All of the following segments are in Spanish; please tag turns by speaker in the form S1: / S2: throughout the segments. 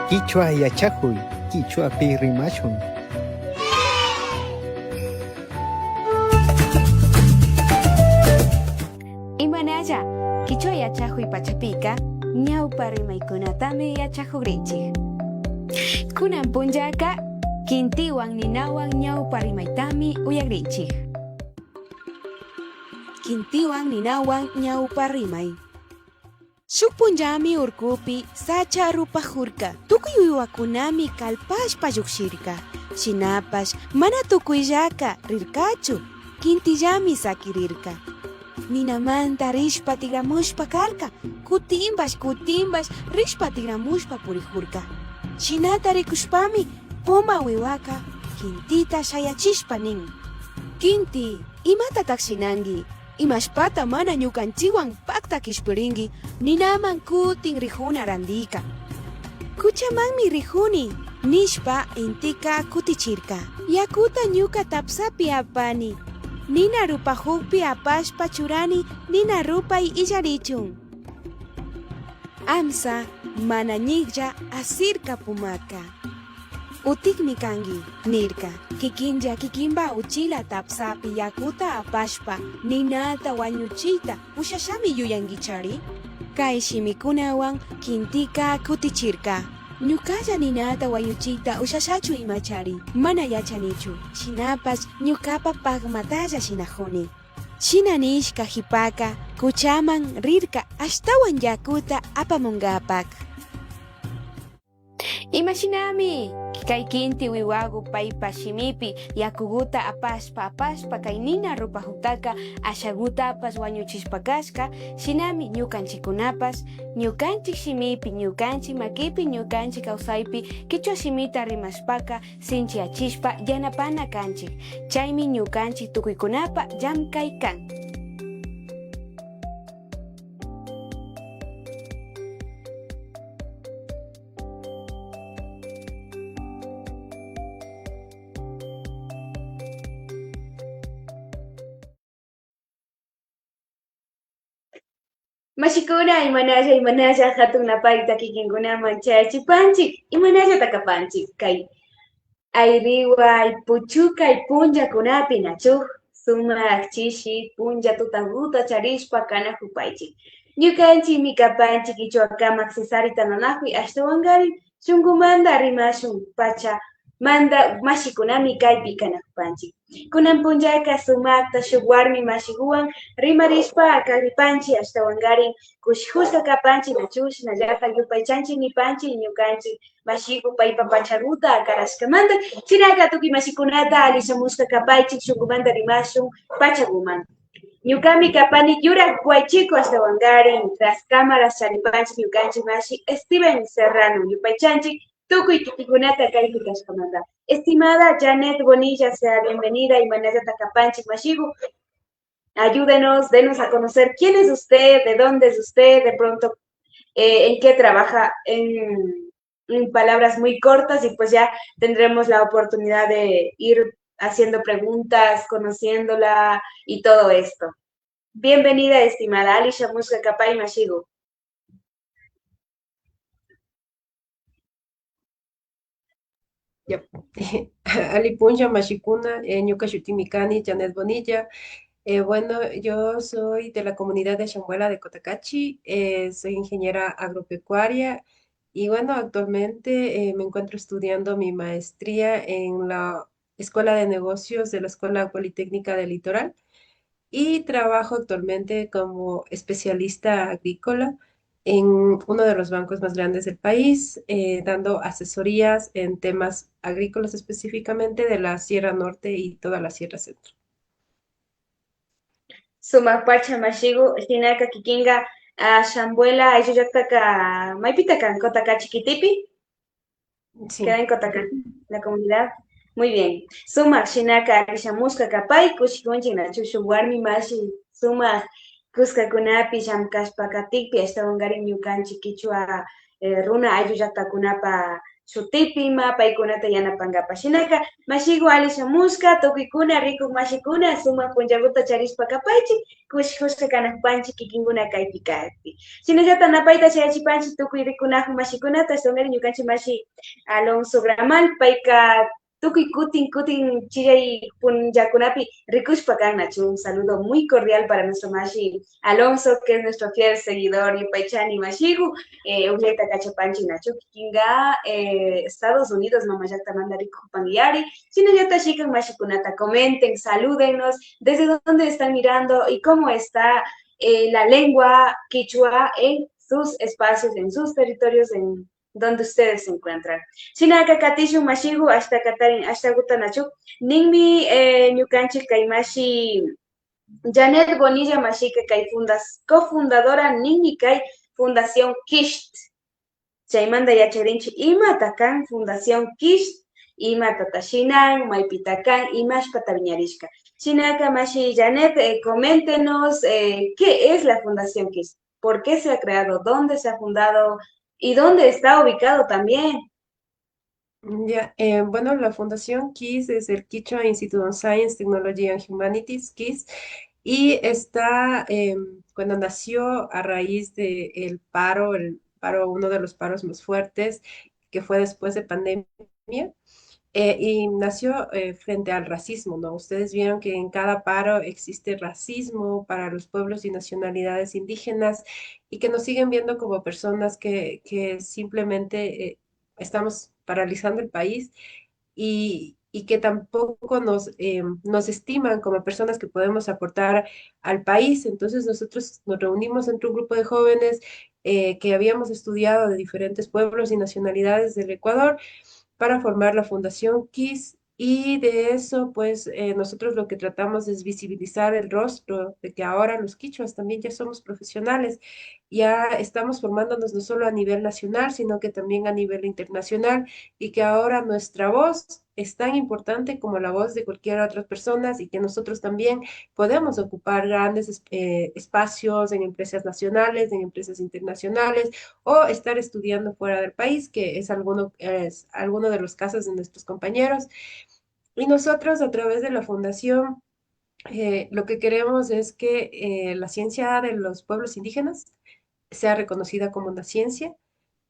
S1: Quichua yachakuy, quichuapi rimashun.
S2: Imanalla, quichua yachajuy pachapika, ñawpa rimaykunatami yachajugrinchik. Kunan punllaka, kintiwan ninawan ñawpa rimaytami uyagrinchik. Kintiwan ninawan ñawpa rimay. Shuk punllami urkupi sacha rupajurka. Tukuy uywakunami kalpashpa lluqshirka. Shinapash mana tukuyllaka rirkachu. Kintillami sakirirka. Ninamanta rishpa tigramushpa karka. Kutimbash rishpa tigramushpa purijurka. Shinata rikushpami puma wiwaka kintita shayachishpa nin. Kinti, imatataq shinanki? Imashpata mana ñukanchiwan pakta kishpirinki, ninaman kutin rijuna randika. Kuchamanmi rijuni, nishpa intika kutichirka. Yakuta ñuka tapsapi apani. Nina rupajukpi apashpa churani, nina rupay illarichun. Amsa mana ñiqlla asirka pumaka. Utikmi kangi, nirka. Kikinba uchila tapsapi yakuta apashpa, ninata wañuchita, ushashami yuyangichari. Kay shimikunawan kintika kutichirka. Ñukalla ninata wañuchita ushashachu imachari, mana yachanichu. Shinapas ñukapa pagmatalla shinajuni. Shina nishka hipaka, kuchaman rirka ashtawan yakuta apamungapak. Imashinami, kay kinti wiwagu paypa shimipi yakuguta apashpa kay nina rupajutaka ashagutapas wañuchishpa kashka, shinami ñukanchikunapas, ñukanchik shimipi, ñukanchik makipi, ñukanchik kawsaypi kichwa shimita rimashpaka sinchiachishpa yanapana kanchik. Chaymi ñukanchik tukuykunapa llamkay kan. Mashikuna imanalla hatun napayta kikinkunaman chayachipanchik imanalla takapanchik kay ayriwa puchuka punllakunapi nachu sumak chishi punlla tutaguta charishpa kanakupaychik. Ñukanchik mikapanchik kichwakamak cesarita nanakuy ashtawankarin shunkumanta rimashun pacha manda mashikunami kaypi kanakupanchik. Kunan punllaka sumakta shuk warmi mashikuwan rimarishpa karipanchik ashtawankarin kushikushka kapanchik nachu shinallatak yupaychanchik nipanchik ñukanchik mashiku paypa pacharuta akarashkamanta chiraka tukuy mashikunata alishamushka kapaychik shunkumanta rimashun pachakumanta. Ñukami kapani yurak waychiku ashtawankarin tras cámaras charipanchik ñukanchik mashi Steven Serrano yupaychanchik tukuy kitikunata kaypi kashkamanta. Estimada Janet Bonilla, sea bienvenida y manalla takapanchik mashiku. Ayúdenos, denos a conocer quién es usted, de dónde es usted, de pronto en qué trabaja en palabras muy cortas y pues ya tendremos la oportunidad de ir haciendo preguntas, conociéndola y todo esto. Bienvenida, estimada Alisha Muska Kapay Mashigu.
S3: Yep. Alipunja Mashikuna, Ñuka Shutimikani, Janet Bonilla. Bueno, yo soy de la comunidad de Chambuela de Cotacachi, soy ingeniera agropecuaria y bueno, actualmente me encuentro estudiando mi maestría en la Escuela de Negocios de la Escuela Politécnica del Litoral y trabajo actualmente como especialista agrícola en uno de los bancos más grandes del país, dando asesorías en temas agrícolas específicamente de la Sierra Norte y toda la Sierra Centro.
S2: Sumak pacha mashigu, shinaka kikinga, Chambuela, ayuyaktaka, maipitakan, Cotacachi Kitipi.
S3: Sí.
S2: Queda en Cotacán, la comunidad. Muy bien. Sumak shinaka shamuska kapay kushikunchik nachu shuk warmi mashi sumak kuskakunapi llamkashpa katikpi ashtawankarin ñukanchik kichwa runa aylluyaqtakunapa shutipima paykunata yanapanqapa shinaka mashiku Ali shamushka tukuykuna rikuq mashikuna sumaq punllakuta charishpa kapaychik kushikushka kanakpanchik kikinkuna kaypi kaqpi shinallata napayta chayachipanchik tukuy rikunakun mashikunata soneri ñukanchik mashi Alonso Gramal payka tukuy kutin chillay punllakunapi rikushpa kannachu un saludo muy cordial para nuestro mashi Alonso que es nuestro fiel seguidor y paichani mashiku Ugleta Cachapanchi Nacho Kikinga, Estados Unidos, Mamayata Mandarico Pangiari, Sinayata Shikan Mashikunata, comenten, salúdenos, desde dónde están mirando y cómo está la lengua quichua en sus espacios, en sus territorios, en donde ustedes se encuentran. Sinaka Katishu Mashigu, hasta Katarin, hasta Gutanachu, Ningmi Nyukanchi Kaimashi. Janet Bonilla Machica Kai cofundadora Nini Kai Fundación Kisht. Chaimanda Yacharinchi Ima Takan Fundación Kisht. Ima Tatashinan, Maipitakan, Imash Pataviñarishka. Chinaka Mashi Janet, coméntenos qué es la Fundación Kisht, por qué se ha creado, dónde se ha fundado y dónde está ubicado también.
S3: Ya, bueno, la Fundación KISS es el Quechua Institute of Science, Technology and Humanities, KISS, y está, cuando nació a raíz del paro, uno de los paros más fuertes, que fue después de pandemia, y nació frente al racismo, ¿no? Ustedes vieron que en cada paro existe racismo para los pueblos y nacionalidades indígenas y que nos siguen viendo como personas que simplemente estamos paralizando el país y que tampoco nos estiman como personas que podemos aportar al país. Entonces nosotros nos reunimos entre un grupo de jóvenes que habíamos estudiado de diferentes pueblos y nacionalidades del Ecuador para formar la Fundación KISS y de eso pues nosotros lo que tratamos es visibilizar el rostro de que ahora los quichuas también ya somos profesionales, ya estamos formándonos no solo a nivel nacional, sino que también a nivel internacional y que ahora nuestra voz es tan importante como la voz de cualquier otra persona y que nosotros también podemos ocupar grandes espacios en empresas nacionales, en empresas internacionales o estar estudiando fuera del país, que es alguno de los casos de nuestros compañeros. Y nosotros a través de la fundación lo que queremos es que la ciencia de los pueblos indígenas sea reconocida como una ciencia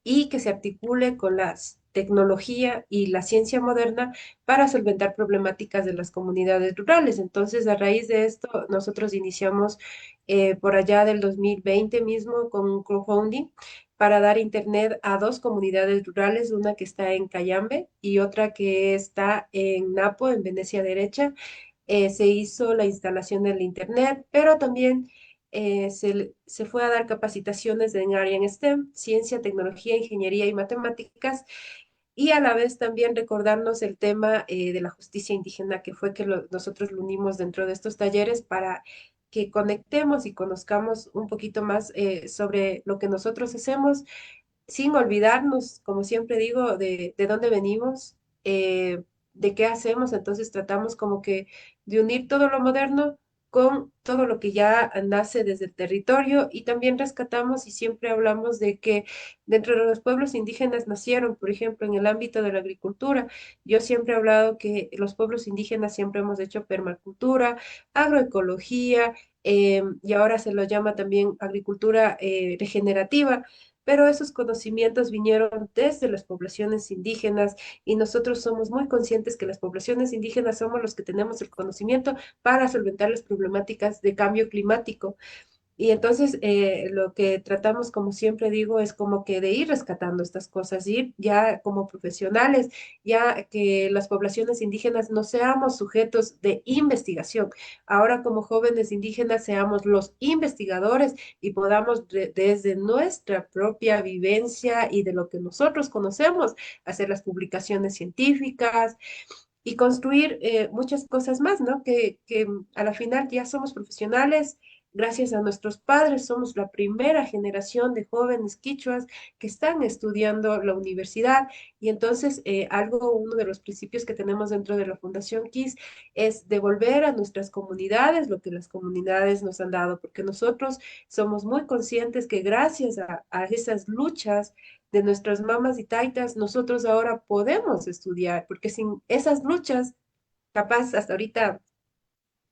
S3: y que se articule con la tecnología y la ciencia moderna para solventar problemáticas de las comunidades rurales. Entonces, a raíz de esto, nosotros iniciamos por allá del 2020 mismo con un crowdfunding para dar internet a dos comunidades rurales, una que está en Cayambe y otra que está en Napo, en Venecia Derecha. Se hizo la instalación del internet, pero también se fue a dar capacitaciones en área en STEM, ciencia, tecnología, ingeniería y matemáticas, y a la vez también recordarnos el tema de la justicia indígena, que fue que nosotros lo unimos dentro de estos talleres para que conectemos y conozcamos un poquito más sobre lo que nosotros hacemos, sin olvidarnos, como siempre digo, de dónde venimos, de qué hacemos. Entonces tratamos como que de unir todo lo moderno con todo lo que ya nace desde el territorio y también rescatamos y siempre hablamos de que dentro de los pueblos indígenas nacieron, por ejemplo, en el ámbito de la agricultura. Yo siempre he hablado que los pueblos indígenas siempre hemos hecho permacultura, agroecología, y ahora se lo llama también agricultura regenerativa, pero esos conocimientos vinieron desde las poblaciones indígenas y nosotros somos muy conscientes que las poblaciones indígenas somos los que tenemos el conocimiento para solventar las problemáticas de cambio climático. Y entonces lo que tratamos, como siempre digo, es como que de ir rescatando estas cosas, ir ya como profesionales, ya que las poblaciones indígenas no seamos sujetos de investigación. Ahora como jóvenes indígenas seamos los investigadores y podamos desde nuestra propia vivencia y de lo que nosotros conocemos, hacer las publicaciones científicas y construir muchas cosas más, ¿no? Que a la final ya somos profesionales. Gracias a nuestros padres, somos la primera generación de jóvenes quichuas que están estudiando la universidad. Y entonces, uno de los principios que tenemos dentro de la Fundación KISS es devolver a nuestras comunidades lo que las comunidades nos han dado, porque nosotros somos muy conscientes que gracias a esas luchas de nuestras mamás y taitas, nosotros ahora podemos estudiar, porque sin esas luchas, capaz hasta ahorita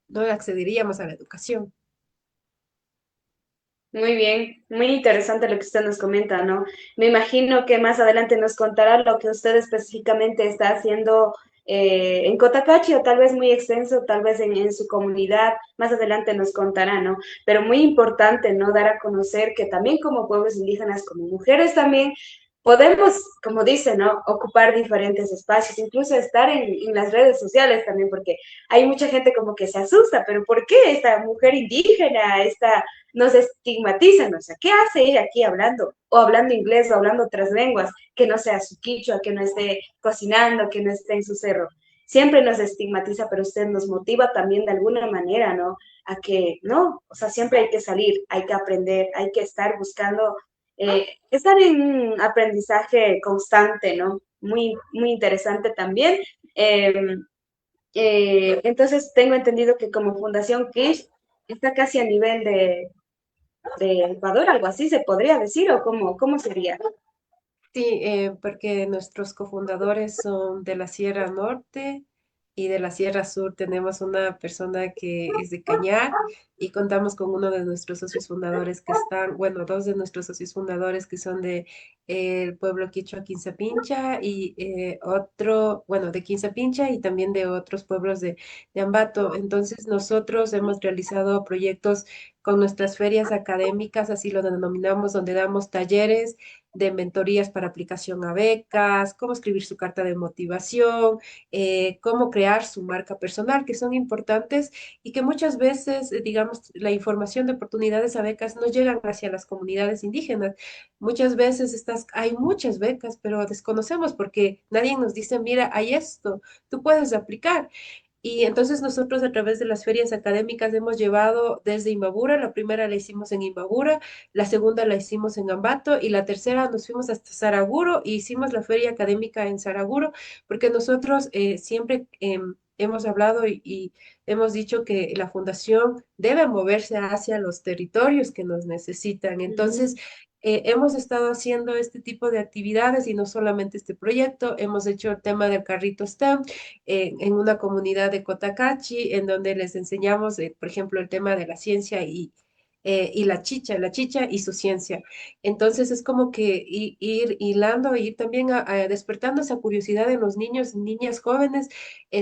S3: no accederíamos a la educación.
S2: Muy bien, muy interesante lo que usted nos comenta, ¿no? Me imagino que más adelante nos contará lo que usted específicamente está haciendo en Cotacachi o tal vez muy extenso, tal vez en su comunidad, más adelante nos contará, ¿no? Pero muy importante, ¿no? Dar a conocer que también como pueblos indígenas, como mujeres también, podemos, como dice, ¿no? Ocupar diferentes espacios, incluso estar en las redes sociales también, porque hay mucha gente como que se asusta, pero ¿por qué esta mujer indígena, esta nos estigmatizan, o sea, ¿qué hace ella aquí hablando? O hablando inglés o hablando otras lenguas, que no sea su quichua, que no esté cocinando, que no esté en su cerro. Siempre nos estigmatiza, pero usted nos motiva también de alguna manera, ¿no? A que, no, o sea, siempre hay que salir, hay que aprender, hay que estar buscando, estar en un aprendizaje constante, ¿no? Muy, muy interesante también. Eh, entonces, tengo entendido que como Fundación Kish está casi a nivel de Ecuador, algo así se podría decir, o cómo sería.
S3: Sí, porque nuestros cofundadores son de la Sierra Norte y de la Sierra Sur. Tenemos una persona que es de Cañar y contamos con uno de nuestros socios fundadores que están, bueno, dos de nuestros socios fundadores que son de el pueblo quichua Quinzapincha y otro, bueno, de Quinzapincha y también de otros pueblos de Ambato. Entonces, nosotros hemos realizado proyectos con nuestras ferias académicas, así lo denominamos, donde damos talleres de mentorías para aplicación a becas, cómo escribir su carta de motivación, cómo crear su marca personal, que son importantes y que muchas veces, digamos, la información de oportunidades a becas no llegan hacia las comunidades indígenas. Muchas veces hay muchas becas, pero desconocemos porque nadie nos dice, mira, hay esto, tú puedes aplicar. Y entonces nosotros a través de las ferias académicas hemos llevado desde Imbabura, la primera la hicimos en Imbabura, la segunda la hicimos en Ambato y la tercera nos fuimos hasta Saraguro y hicimos la feria académica en Saraguro, porque nosotros siempre hemos hablado y hemos dicho que la fundación debe moverse hacia los territorios que nos necesitan. Entonces, hemos estado haciendo este tipo de actividades y no solamente este proyecto, hemos hecho el tema del carrito STEM en una comunidad de Cotacachi, en donde les enseñamos, por ejemplo, el tema de la ciencia y la chicha y su ciencia. Entonces es como que ir hilando, ir también despertando esa curiosidad en los niños, niñas jóvenes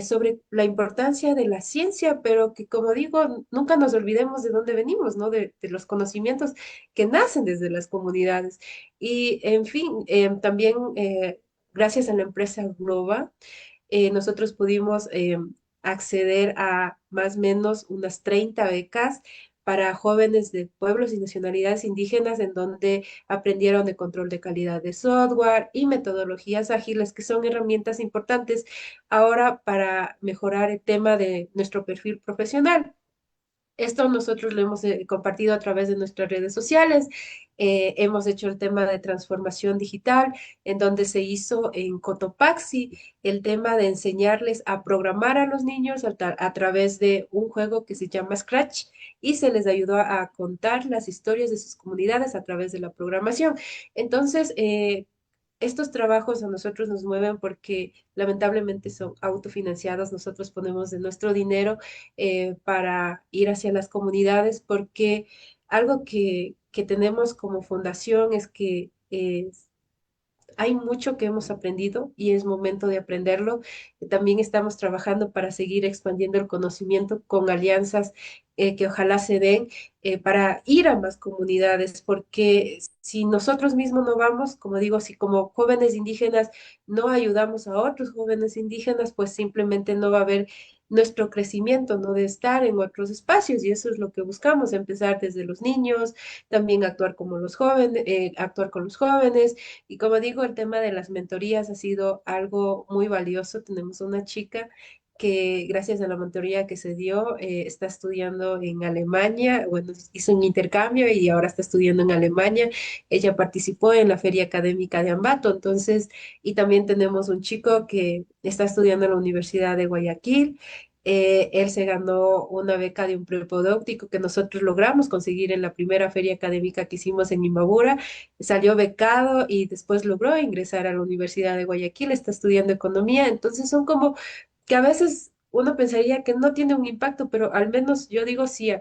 S3: sobre la importancia de la ciencia, pero que como digo, nunca nos olvidemos de dónde venimos, ¿no? De los conocimientos que nacen desde las comunidades. Y en fin, también gracias a la empresa Globa, nosotros pudimos acceder a más o menos unas 30 becas para jóvenes de pueblos y nacionalidades indígenas en donde aprendieron de control de calidad de software y metodologías ágiles, que son herramientas importantes ahora para mejorar el tema de nuestro perfil profesional. Esto nosotros lo hemos compartido a través de nuestras redes sociales. Hemos hecho el tema de transformación digital, en donde se hizo en Cotopaxi el tema de enseñarles a programar a los niños a través de un juego que se llama Scratch y se les ayudó a contar las historias de sus comunidades a través de la programación. Entonces, estos trabajos a nosotros nos mueven porque lamentablemente son autofinanciados. Nosotros ponemos de nuestro dinero para ir hacia las comunidades porque algo que tenemos como fundación es que hay mucho que hemos aprendido y es momento de aprenderlo. También estamos trabajando para seguir expandiendo el conocimiento con alianzas que ojalá se den para ir a más comunidades, porque si nosotros mismos no vamos, como digo, si como jóvenes indígenas no ayudamos a otros jóvenes indígenas, pues simplemente no va a haber nuestro crecimiento, no de estar en otros espacios y eso es lo que buscamos, empezar desde los niños, también actuar como los jóvenes, actuar con los jóvenes y como digo, el tema de las mentorías ha sido algo muy valioso. Tenemos una chica que gracias a la mentoría que se dio, está estudiando en Alemania, bueno, hizo un intercambio y ahora está estudiando en Alemania. Ella participó en la Feria Académica de Ambato, entonces, y también tenemos un chico que está estudiando en la Universidad de Guayaquil. Él se ganó una beca de un prepodóptico que nosotros logramos conseguir en la primera feria académica que hicimos en Imbabura. Salió becado y después logró ingresar a la Universidad de Guayaquil, está estudiando economía. Entonces son como que a veces uno pensaría que no tiene un impacto, pero al menos yo digo, si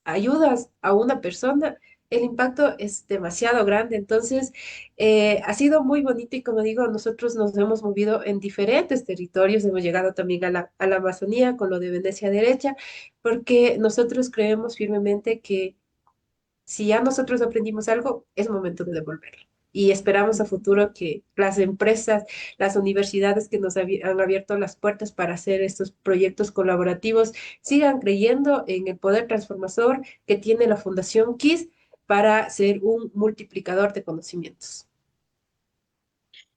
S3: ayudas a una persona, el impacto es demasiado grande. Entonces, ha sido muy bonito y como digo, nosotros nos hemos movido en diferentes territorios, hemos llegado también a la Amazonía con lo de Venecia Derecha, porque nosotros creemos firmemente que si ya nosotros aprendimos algo, es momento de devolverlo. Y esperamos a futuro que las empresas, las universidades que nos han abierto las puertas para hacer estos proyectos colaborativos sigan creyendo en el poder transformador que tiene la Fundación KISS para ser un multiplicador de conocimientos.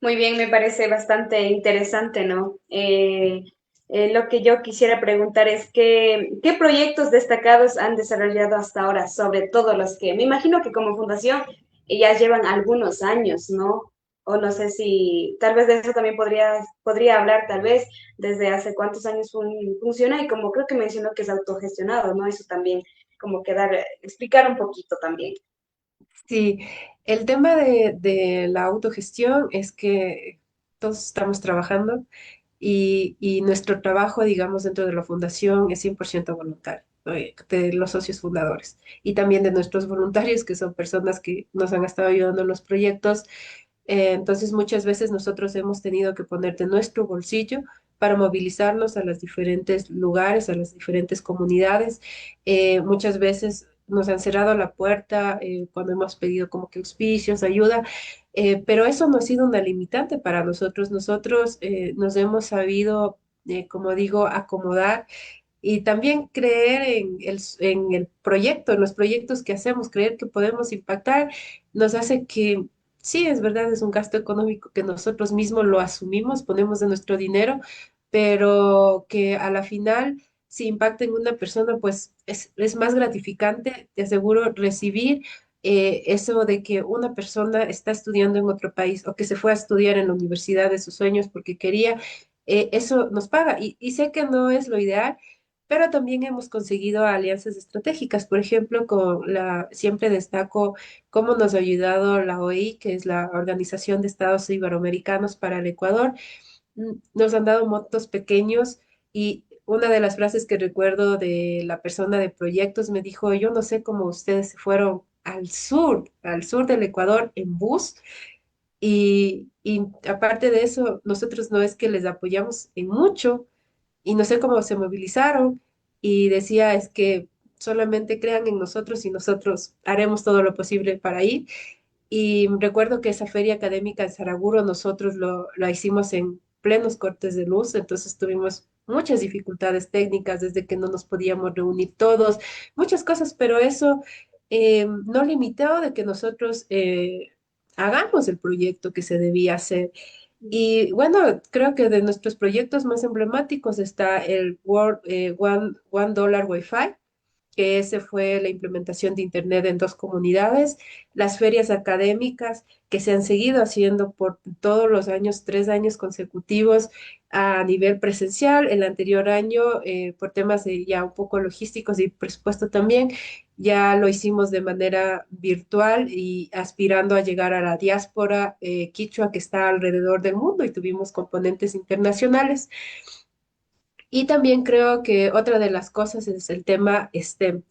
S2: Muy bien, me parece bastante interesante, ¿no? Lo que yo quisiera preguntar es ¿qué proyectos destacados han desarrollado hasta ahora, sobre todo los que me imagino que como fundación ya llevan algunos años, ¿no? O no sé si tal vez de eso también podría hablar, tal vez desde hace cuántos años funciona y como creo que mencionó que es autogestionado, ¿no? Eso también como que explicar un poquito también.
S3: Sí, el tema de la autogestión es que todos estamos trabajando y nuestro trabajo, digamos, dentro de la fundación es 100% voluntario, ¿no? De los socios fundadores y también de nuestros voluntarios, que son personas que nos han estado ayudando en los proyectos. Entonces, muchas veces nosotros hemos tenido que poner de nuestro bolsillo para movilizarnos a los diferentes lugares, a las diferentes comunidades. Muchas veces nos han cerrado la puerta cuando hemos pedido como que auspicios, ayuda, pero eso no ha sido una limitante para nosotros. Nosotros nos hemos sabido, como digo, acomodar y también creer en el proyecto, en los proyectos que hacemos, creer que podemos impactar, nos hace que, sí, es verdad, es un gasto económico que nosotros mismos lo asumimos, ponemos de nuestro dinero, pero que a la final, si impacta en una persona, pues es más gratificante, te aseguro, recibir eso de que una persona está estudiando en otro país o que se fue a estudiar en la universidad de sus sueños porque quería, eso nos paga. Y sé que no es lo ideal, pero también hemos conseguido alianzas estratégicas. Por ejemplo, siempre destaco cómo nos ha ayudado la OEI, que es la Organización de Estados Iberoamericanos para el Ecuador. Nos han dado montos pequeños y una de las frases que recuerdo de la persona de proyectos me dijo, yo no sé cómo ustedes se fueron al sur del Ecuador en bus y aparte de eso, nosotros no es que les apoyamos en mucho y no sé cómo se movilizaron y decía es que solamente crean en nosotros y nosotros haremos todo lo posible para ir. Y recuerdo que esa feria académica en Saraguro nosotros la hicimos en plenos cortes de luz, entonces tuvimos muchas dificultades técnicas desde que no nos podíamos reunir todos, muchas cosas, pero eso no limitó de que nosotros hagamos el proyecto que se debía hacer. Y bueno, creo que de nuestros proyectos más emblemáticos está el One Dollar Wi-Fi, que ese fue la implementación de Internet en dos comunidades, las ferias académicas que se han seguido haciendo por todos los años, 3 años consecutivos a nivel presencial. El anterior año, por temas de ya un poco logísticos y presupuesto también, ya lo hicimos de manera virtual y aspirando a llegar a la diáspora quichua que está alrededor del mundo y tuvimos componentes internacionales. Y también creo que otra de las cosas es el tema STEM,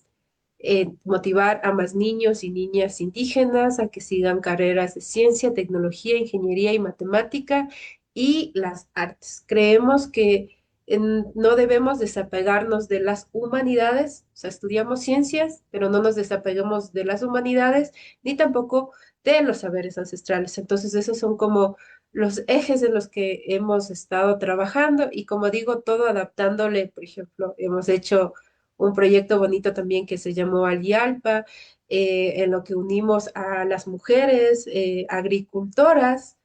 S3: motivar a más niños y niñas indígenas a que sigan carreras de ciencia, tecnología, ingeniería y matemática y las artes. Creemos que no debemos desapegarnos de las humanidades, o sea, estudiamos ciencias, pero no nos desapegamos de las humanidades ni tampoco de los saberes ancestrales. Entonces, esos son como los ejes en los que hemos estado trabajando y como digo, todo adaptándole, por ejemplo, hemos hecho un proyecto bonito también que se llamó Alialpa, en lo que unimos a las mujeres agricultoras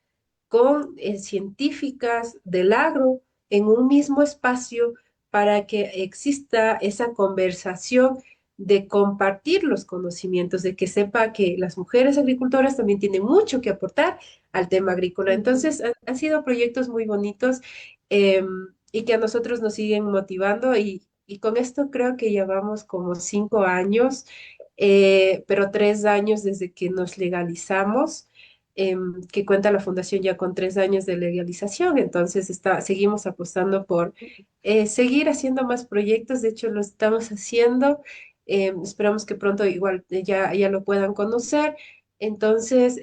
S3: con científicas del agro en un mismo espacio para que exista esa conversación de compartir los conocimientos, de que sepa que las mujeres agricultoras también tienen mucho que aportar al tema agrícola. Entonces, han sido proyectos muy bonitos. y que a nosotros nos siguen motivando y con esto creo que llevamos como 5 años, pero 3 años desde que nos legalizamos, que cuenta la fundación ya con 3 años de legalización, entonces seguimos apostando por seguir haciendo más proyectos, de hecho lo estamos haciendo, esperamos que pronto igual ya lo puedan conocer, entonces...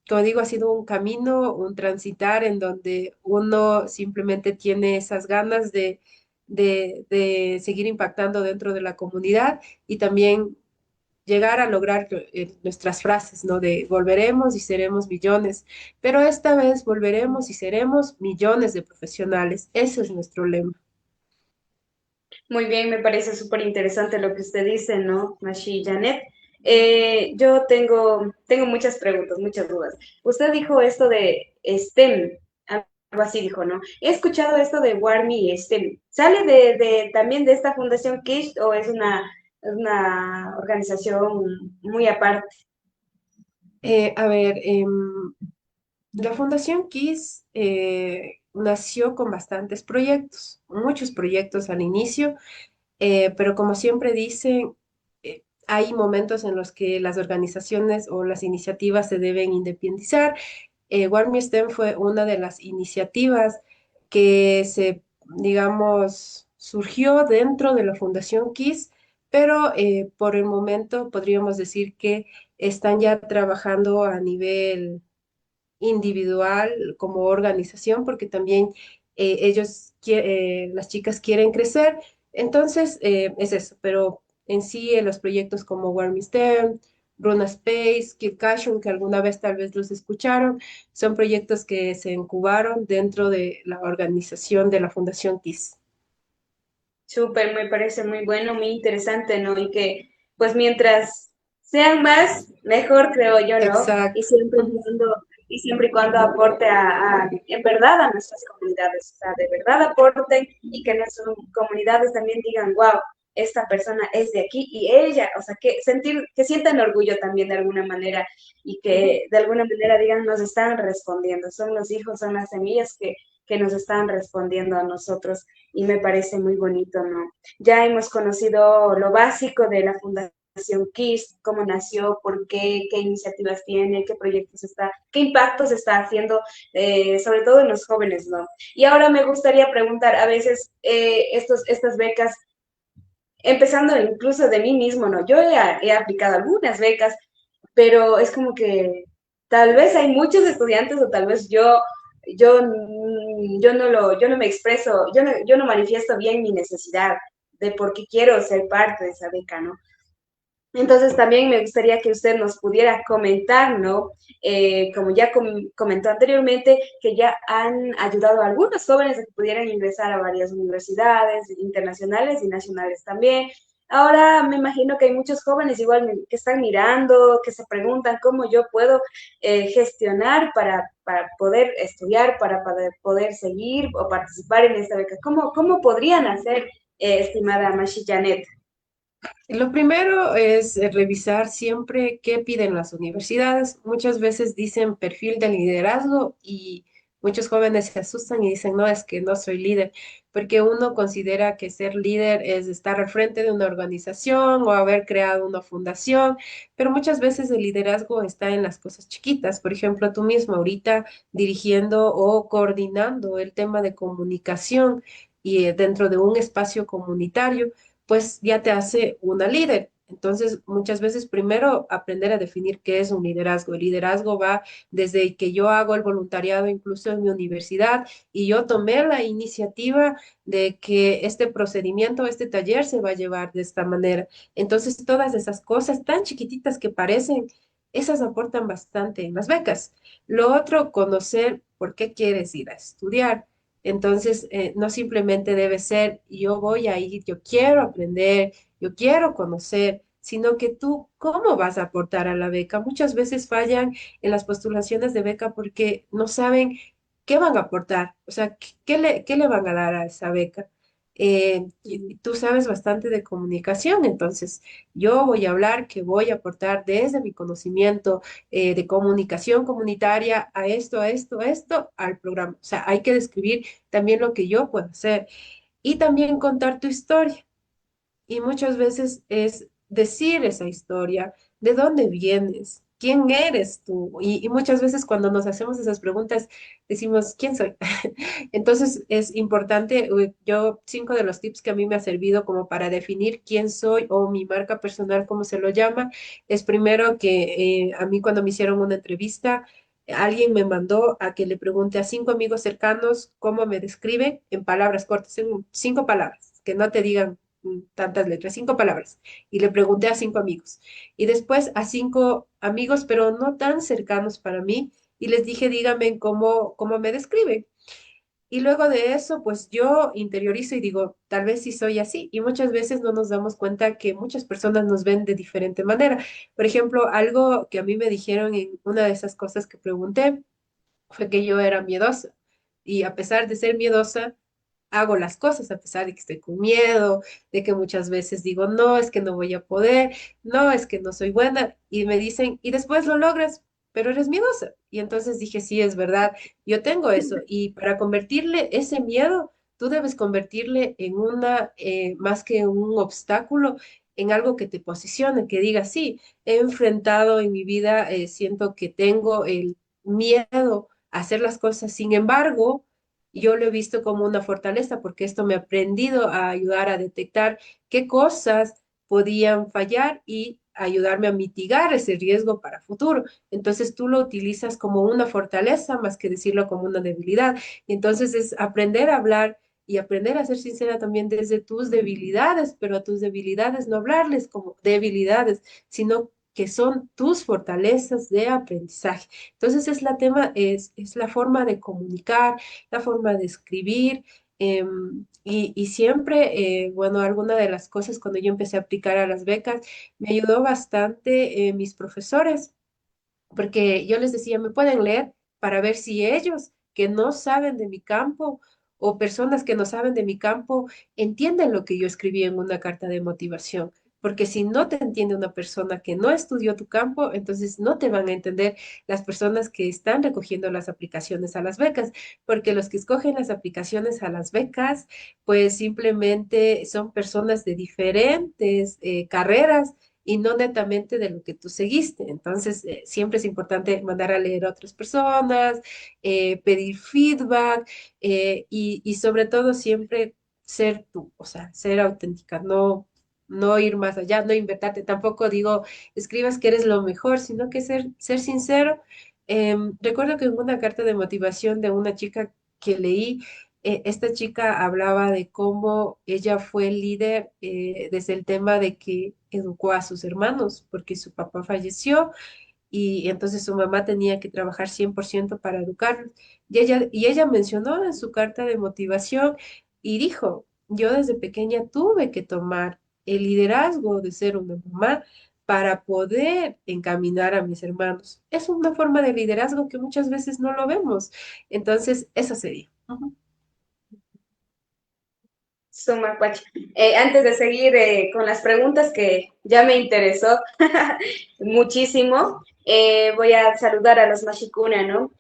S3: como digo, ha sido un camino, un transitar en donde uno simplemente tiene esas ganas de seguir impactando dentro de la comunidad y también llegar a lograr nuestras frases, ¿no? De volveremos y seremos millones, pero esta vez volveremos y seremos millones de profesionales. Ese es nuestro lema.
S2: Muy bien, me parece súper interesante lo que usted dice, ¿no, Mashi Janet? Yo tengo muchas preguntas, muchas dudas. Usted dijo esto de STEM, algo así dijo, ¿no? He escuchado esto de Warmi y STEM. ¿Sale también de esta fundación Kish o es una organización muy aparte?
S3: A ver, la Fundación KISS nació con bastantes proyectos, muchos proyectos al inicio. Pero como siempre dicen, hay momentos en los que las organizaciones o las iniciativas se deben independizar. Warmi STEM fue una de las iniciativas que digamos, surgió dentro de la Fundación KISS, pero por el momento podríamos decir que están ya trabajando a nivel individual como organización, porque también las chicas quieren crecer. Entonces, es eso, pero en sí los proyectos como Warm STEM, Runa Space, Kid Caution, que alguna vez tal vez los escucharon, son proyectos que se incubaron dentro de la organización de la Fundación KISS.
S2: Súper, me parece muy bueno, muy interesante, ¿no? Y que, pues mientras sean más, mejor creo yo, ¿no? Y
S3: Exacto.
S2: siempre y cuando, y siempre y cuando aporte en verdad a nuestras comunidades, o sea, de verdad aporten y que nuestras comunidades también digan, wow, esta persona es de aquí y ella, o sea, que sientan orgullo también de alguna manera y que de alguna manera digan, nos están respondiendo, son los hijos, son las semillas que nos están respondiendo a nosotros y me parece muy bonito, ¿no? Ya hemos conocido lo básico de la Fundación KISS, cómo nació, por qué iniciativas tiene, qué proyectos está, qué impactos está haciendo, sobre todo en los jóvenes, ¿no? Y ahora me gustaría preguntar, a veces estas becas, empezando incluso de mí mismo, ¿no? Yo he aplicado algunas becas, pero es como que tal vez hay muchos estudiantes o tal vez yo no me expreso, yo no manifiesto bien mi necesidad de por qué quiero ser parte de esa beca, ¿no? Entonces también me gustaría que usted nos pudiera comentar, ¿no? Como ya comentó anteriormente, que ya han ayudado a algunos jóvenes a que pudieran ingresar a varias universidades internacionales y nacionales también. Ahora me imagino que hay muchos jóvenes igual que están mirando, que se preguntan cómo yo puedo gestionar para poder estudiar, para poder seguir o participar en esta beca. ¿Cómo podrían hacer, estimada Mashi Janet?
S3: Lo primero es revisar siempre qué piden las universidades. Muchas veces dicen perfil de liderazgo y muchos jóvenes se asustan y dicen, no, es que no soy líder, porque uno considera que ser líder es estar al frente de una organización o haber creado una fundación, pero muchas veces el liderazgo está en las cosas chiquitas. Por ejemplo, tú mismo ahorita dirigiendo o coordinando el tema de comunicación y dentro de un espacio comunitario pues ya te hace una líder. Entonces, muchas veces primero aprender a definir qué es un liderazgo. El liderazgo va desde que yo hago el voluntariado incluso en mi universidad y yo tomé la iniciativa de que este procedimiento, este taller se va a llevar de esta manera. Entonces, todas esas cosas tan chiquititas que parecen, esas aportan bastante en las becas. Lo otro, conocer por qué quieres ir a estudiar. Entonces, no simplemente debe ser yo voy a ir, yo quiero aprender, yo quiero conocer, sino que tú, ¿cómo vas a aportar a la beca? Muchas veces fallan en las postulaciones de beca porque no saben qué van a aportar, o sea, qué le van a dar a esa beca. y tú sabes bastante de comunicación, entonces yo voy a hablar que voy a aportar desde mi conocimiento de comunicación comunitaria a esto, a esto, a esto, al programa. O sea, hay que describir también lo que yo puedo hacer y también contar tu historia. Y muchas veces es decir esa historia, de dónde vienes, quién eres tú. Y muchas veces cuando nos hacemos esas preguntas decimos, ¿quién soy? Entonces es importante, yo 5 de los tips que a mí me ha servido como para definir quién soy o mi marca personal, como se lo llama, es primero que a mí cuando me hicieron una entrevista, alguien me mandó a que le pregunte a 5 amigos cercanos cómo me describen en palabras cortas, en 5 palabras, que no te digan tantas letras, 5 palabras. Y le pregunté a 5 amigos. Y después a 5 amigos, pero no tan cercanos para mí, y les dije, díganme cómo me describen. Y luego de eso, pues yo interiorizo y digo, tal vez sí soy así. Y muchas veces no nos damos cuenta que muchas personas nos ven de diferente manera. Por ejemplo, algo que a mí me dijeron en una de esas cosas que pregunté fue que yo era miedosa. Y a pesar de ser miedosa, hago las cosas a pesar de que estoy con miedo, de que muchas veces digo, no, es que no voy a poder, no, es que no soy buena, y me dicen, y después lo logras, pero eres miedosa. Y entonces dije, sí, es verdad, yo tengo eso, y para convertirle ese miedo, tú debes convertirle en más que un obstáculo, en algo que te posicione, que diga, sí, he enfrentado en mi vida, siento que tengo el miedo a hacer las cosas, sin embargo, yo lo he visto como una fortaleza porque esto me ha aprendido a ayudar a detectar qué cosas podían fallar y ayudarme a mitigar ese riesgo para futuro. Entonces tú lo utilizas como una fortaleza más que decirlo como una debilidad. Y entonces es aprender a hablar y aprender a ser sincera también desde tus debilidades, pero a tus debilidades no hablarles como debilidades, sino que son tus fortalezas de aprendizaje. Entonces es la forma de comunicar, la forma de escribir. Y siempre, bueno, alguna de las cosas cuando yo empecé a aplicar a las becas, me ayudó bastante mis profesores, porque yo les decía, ¿me pueden leer para ver si ellos que no saben de mi campo o personas que no saben de mi campo entienden lo que yo escribí en una carta de motivación? Porque si no te entiende una persona que no estudió tu campo, entonces no te van a entender las personas que están recogiendo las aplicaciones a las becas, porque los que escogen las aplicaciones a las becas, pues simplemente son personas de diferentes carreras y no netamente de lo que tú seguiste. Entonces, siempre es importante mandar a leer a otras personas, pedir feedback y sobre todo siempre ser tú, o sea, ser auténtica, no ir más allá, no inventarte. Tampoco digo, escribas que eres lo mejor, sino que ser sincero. Recuerdo que en una carta de motivación de una chica que leí, esta chica hablaba de cómo ella fue líder desde el tema de que educó a sus hermanos, porque su papá falleció y entonces su mamá tenía que trabajar 100% para educarlos. Y ella mencionó en su carta de motivación y dijo, yo desde pequeña tuve que tomar el liderazgo de ser una mamá para poder encaminar a mis hermanos. Es una forma de liderazgo que muchas veces no lo vemos. Entonces, eso sería. Ujú.
S2: Suma, Pachi. Antes de seguir con las preguntas que ya me interesó muchísimo, voy a saludar a los Mashikuna, ¿no?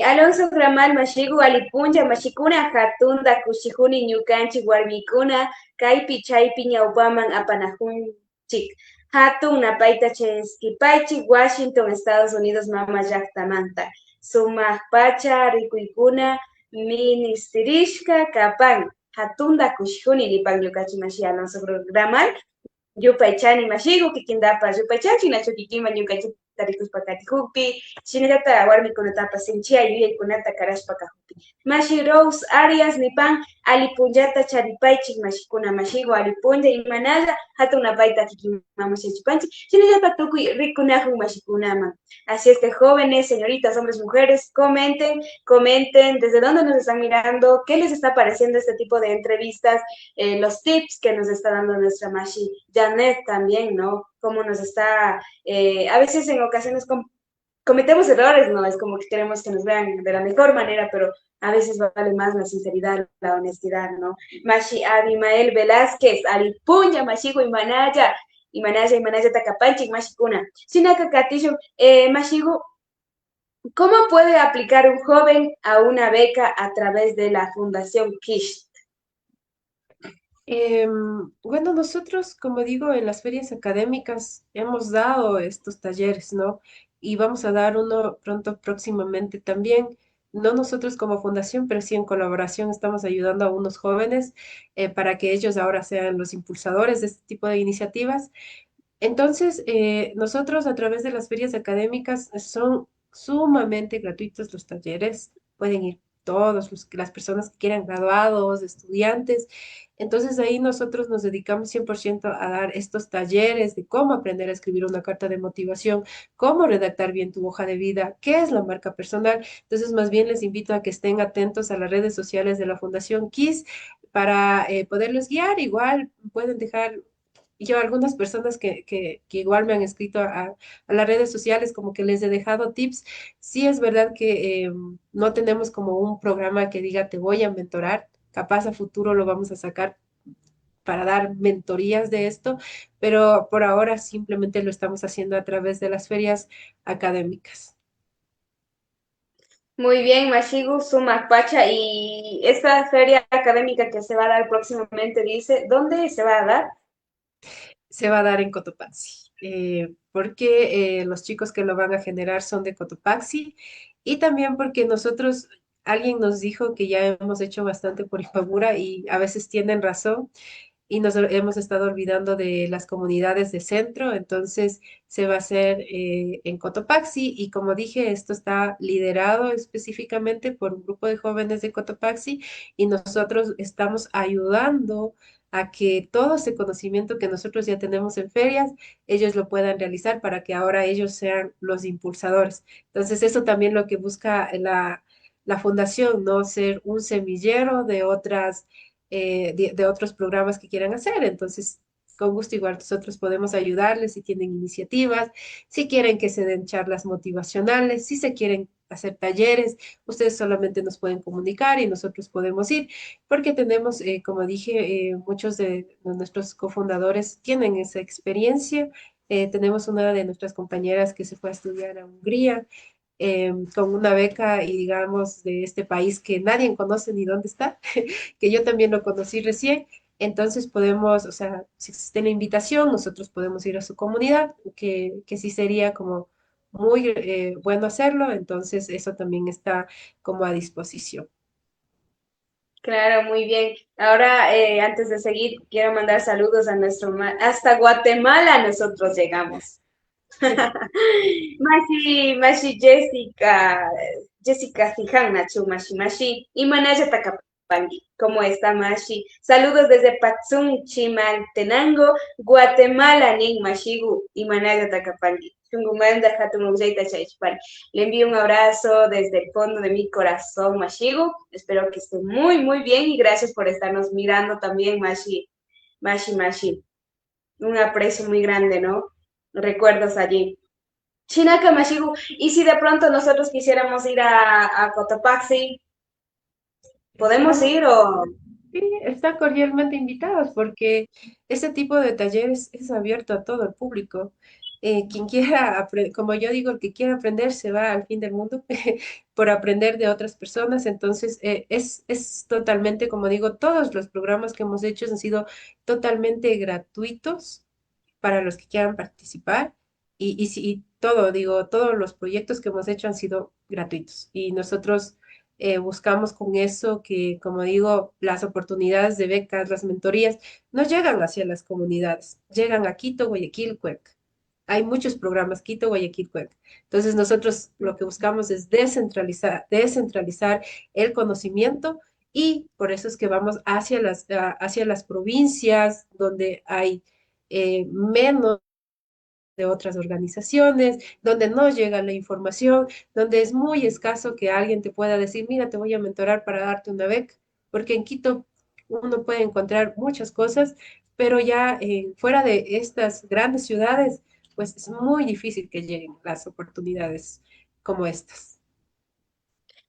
S2: Alonso Gramal Mashigu Alipunja Mashikuna Hatunda Kushihuni Ñukanchi Warmikuna Kaipi Chaipi Ñaupaman Apanajunchik Hatun Napaita Cheskipaichi Washington, Estados Unidos, Mama Llaqtamanta Suma Pacha Rikuikuna Ministerishka Kapan Hatunda kushkuni lipan yukachimashi Alonso Gramal yupaychani mashigu kikindapas yupaychachi nacho kikima ñukanchik tarikuspa katijupi shinallata warmikunatapas sinchia yuyaykunata karashpa kajupi mashi Rose Arias nipan alipunllata charipaychik mashikuna mashigu alipunlla imanalla hatunapayta kikimamushachipanchik shinallata tukuy rikunajun mashikunaman. Así es que jóvenes, señoritas, hombres, mujeres, comenten desde dónde nos están mirando, qué les está pareciendo este tipo de entrevistas, los tips que nos está dando nuestra Mashi Janet también, ¿no? Cómo nos está, a veces en ocasiones cometemos errores, ¿no? Es como que queremos que nos vean de la mejor manera, pero a veces vale más la sinceridad, la honestidad, ¿no? Mashi Abimael Velázquez, Alipunya, Mashigo y Manaya Tacapanchi, Mashikuna. Sinaka Katisho, Mashigo, ¿cómo puede aplicar un joven a una beca a través de la Fundación Kish?
S3: Bueno, nosotros, como digo, en las ferias académicas hemos dado estos talleres, ¿no? Y vamos a dar uno pronto, próximamente también. No nosotros como fundación, pero sí en colaboración estamos ayudando a unos jóvenes para que ellos ahora sean los impulsadores de este tipo de iniciativas. Entonces, nosotros a través de las ferias académicas son sumamente gratuitos los talleres, pueden ir todos las personas que quieran, graduados, estudiantes. Entonces ahí nosotros nos dedicamos 100% a dar estos talleres de cómo aprender a escribir una carta de motivación, cómo redactar bien tu hoja de vida, qué es la marca personal. Entonces, más bien les invito a que estén atentos a las redes sociales de la Fundación KISS para poderlos guiar. Igual pueden dejar yo algunas personas que igual me han escrito a las redes sociales como que les he dejado tips. Sí es verdad que no tenemos como un programa que diga te voy a mentorar, capaz a futuro lo vamos a sacar para dar mentorías de esto, pero por ahora simplemente lo estamos haciendo a través de las ferias académicas.
S2: Muy bien, Mashigu Sumac Pacha. Y esta feria académica que se va a dar próximamente, dice, ¿dónde se va a dar?
S3: Se va a dar en Cotopaxi, porque los chicos que lo van a generar son de Cotopaxi y también porque nosotros, alguien nos dijo que ya hemos hecho bastante por Imbabura y a veces tienen razón y nos hemos estado olvidando de las comunidades de centro, entonces se va a hacer en Cotopaxi y como dije, esto está liderado específicamente por un grupo de jóvenes de Cotopaxi y nosotros estamos ayudando a que todo ese conocimiento que nosotros ya tenemos en ferias, ellos lo puedan realizar para que ahora ellos sean los impulsadores. Entonces, eso también lo que busca la fundación, ¿no? Ser un semillero de otras de otros programas que quieran hacer. Entonces, con gusto igual nosotros podemos ayudarles si tienen iniciativas, si quieren que se den charlas motivacionales, si se quieren hacer talleres, ustedes solamente nos pueden comunicar y nosotros podemos ir, porque tenemos, como dije, muchos de nuestros cofundadores tienen esa experiencia. Tenemos una de nuestras compañeras que se fue a estudiar a Hungría con una beca y digamos de este país que nadie conoce ni dónde está, que yo también lo conocí recién. Entonces podemos, o sea, si existe la invitación, nosotros podemos ir a su comunidad, que sí sería como muy bueno hacerlo. Entonces eso también está como a disposición.
S2: Claro, muy bien. Ahora, antes de seguir, quiero mandar saludos a hasta Guatemala nosotros llegamos. Mashi Jessica, Jessica Sijan Nachu, Mashi, y Manaya Tacapangi. ¿Cómo está, Mashi? Saludos desde Patsun, Chimaltenango, Guatemala, Nin Mashigu, y Manaya Tacapangi. Chungumanda, Hatumugzaita, Chaichpan. Le envío un abrazo desde el fondo de mi corazón, Mashigu. Espero que esté muy, muy bien y gracias por estarnos mirando también, Mashi. Mashi. Un aprecio muy grande, ¿no? Recuerdos allí. Chinaka Mashigu, y si de pronto nosotros quisiéramos ir a Cotopaxi, ¿podemos
S3: Estamos,
S2: ir o...?
S3: sí, están cordialmente invitados porque este tipo de talleres es abierto a todo el público. Quien quiera, como yo digo, el que quiera aprender se va al fin del mundo por aprender de otras personas. Entonces, es totalmente, como digo, todos los programas que hemos hecho han sido totalmente gratuitos para los que quieran participar. Y todo, digo, todos los proyectos que hemos hecho han sido gratuitos. Y nosotros buscamos con eso que, como digo, las oportunidades de becas, las mentorías, no llegan hacia las comunidades, llegan a Quito, Guayaquil, Cuenca. Hay muchos programas, Quito, Guayaquil, Cuenca. Entonces nosotros lo que buscamos es descentralizar el conocimiento y por eso es que vamos hacia las provincias donde hay menos de otras organizaciones, donde no llega la información, donde es muy escaso que alguien te pueda decir, mira, te voy a mentorar para darte una beca, porque en Quito uno puede encontrar muchas cosas, pero ya fuera de estas grandes ciudades pues es muy difícil que lleguen las oportunidades como estas.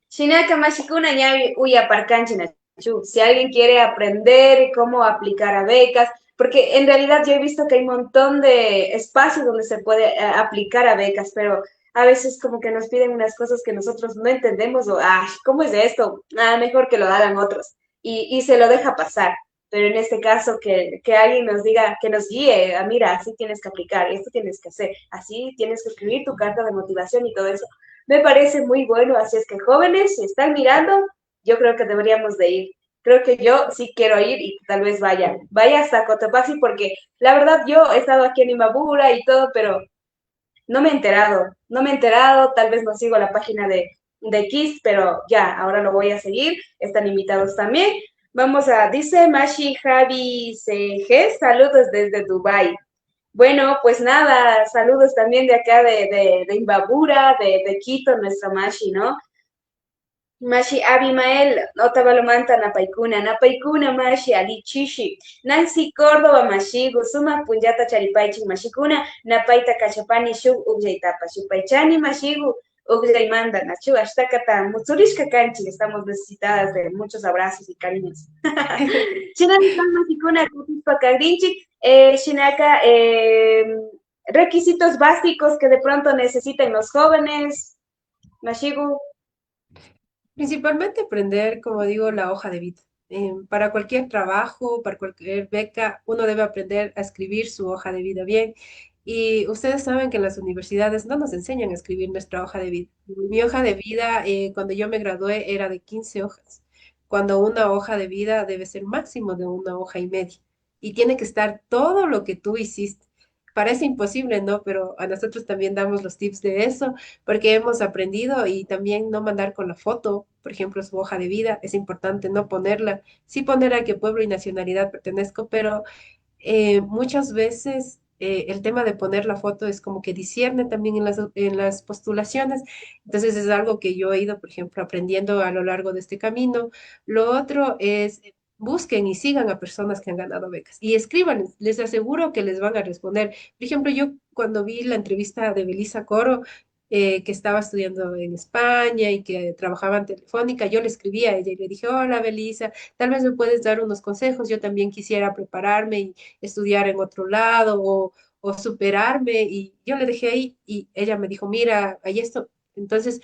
S2: Shinaka mashikuna ñawi uyaparkanchina chu. Si alguien quiere aprender cómo aplicar a becas, porque en realidad yo he visto que hay un montón de espacios donde se puede aplicar a becas, pero a veces como que nos piden unas cosas que nosotros no entendemos o, ah, ¿cómo es esto? Ah, mejor que lo hagan otros. Y se lo deja pasar. Pero en este caso, que alguien nos diga, que nos guíe, ah, mira, así tienes que aplicar, esto tienes que hacer, así tienes que escribir tu carta de motivación y todo eso me parece muy bueno, así es que jóvenes, si están mirando, yo creo que deberíamos de ir. Creo que yo sí quiero ir y tal vez vaya hasta Cotopaxi porque la verdad yo he estado aquí en Imbabura y todo, pero no me he enterado, tal vez no sigo la página de Kiss, pero ya, ahora lo voy a seguir, están invitados también. Vamos a, dice Mashi Javi CG, saludos desde Dubai. Bueno, pues nada, saludos también de acá de Imbabura, de Quito, nuestra Mashi, ¿no? Mashi Abimael, Otabalomanta, Napaikuna, Mashi Ali Chishi, Nancy Córdoba, Mashigu, Suma Punyata Charipaichi, Mashikuna, Napaita Cachapani, Shuk, Ugjaitapa, Shupaichani, Mashigu, Ugjaimanda, Nachu, Ashtakata, Mutsurishka Kanchi, estamos necesitadas de muchos abrazos y cariños. Shinaka, Mashikuna, Kutispa Kagrinchi, Shinaka, requisitos básicos que de pronto necesiten los jóvenes, Mashigu.
S3: Principalmente aprender, como digo, la hoja de vida. Para cualquier trabajo, para cualquier beca, uno debe aprender a escribir su hoja de vida bien. Y ustedes saben que en las universidades no nos enseñan a escribir nuestra hoja de vida. Mi hoja de vida, cuando yo me gradué, era de 15 hojas, cuando una hoja de vida debe ser máximo de una hoja y media. Y tiene que estar todo lo que tú hiciste. Parece imposible, ¿no? Pero a nosotros también damos los tips de eso porque hemos aprendido y también no mandar con la foto, por ejemplo, su hoja de vida, es importante no ponerla, sí poner a qué pueblo y nacionalidad pertenezco, pero muchas veces el tema de poner la foto es como que discierne también en las postulaciones, entonces es algo que yo he ido, por ejemplo, aprendiendo a lo largo de este camino. Lo otro es... Busquen y sigan a personas que han ganado becas y escriban, les aseguro que les van a responder. Por ejemplo, yo cuando vi la entrevista de Belisa Coro, que estaba estudiando en España y que trabajaba en Telefónica, yo le escribí a ella y le dije, hola Belisa, tal vez me puedes dar unos consejos, yo también quisiera prepararme y estudiar en otro lado o superarme. Y yo le dejé ahí y ella me dijo, mira, hay esto. Entonces,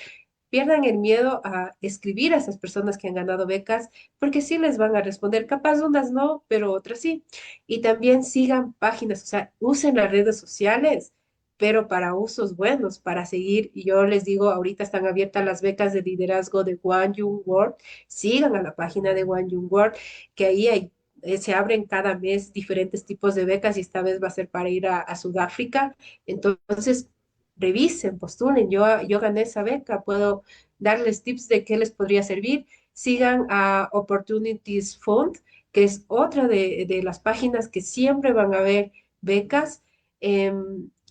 S3: pierdan el miedo a escribir a esas personas que han ganado becas, porque sí les van a responder, capaz unas no, pero otras sí. Y también sigan páginas, o sea, usen las redes sociales pero para usos buenos, para seguir, y yo les digo, ahorita están abiertas las becas de liderazgo de One Young World, sigan a la página de One Young World, que ahí hay, se abren cada mes diferentes tipos de becas y esta vez va a ser para ir a Sudáfrica. Entonces, revisen, postulen, yo gané esa beca, puedo darles tips de qué les podría servir. Sigan a Opportunities Fund, que es otra de las páginas que siempre van a ver becas.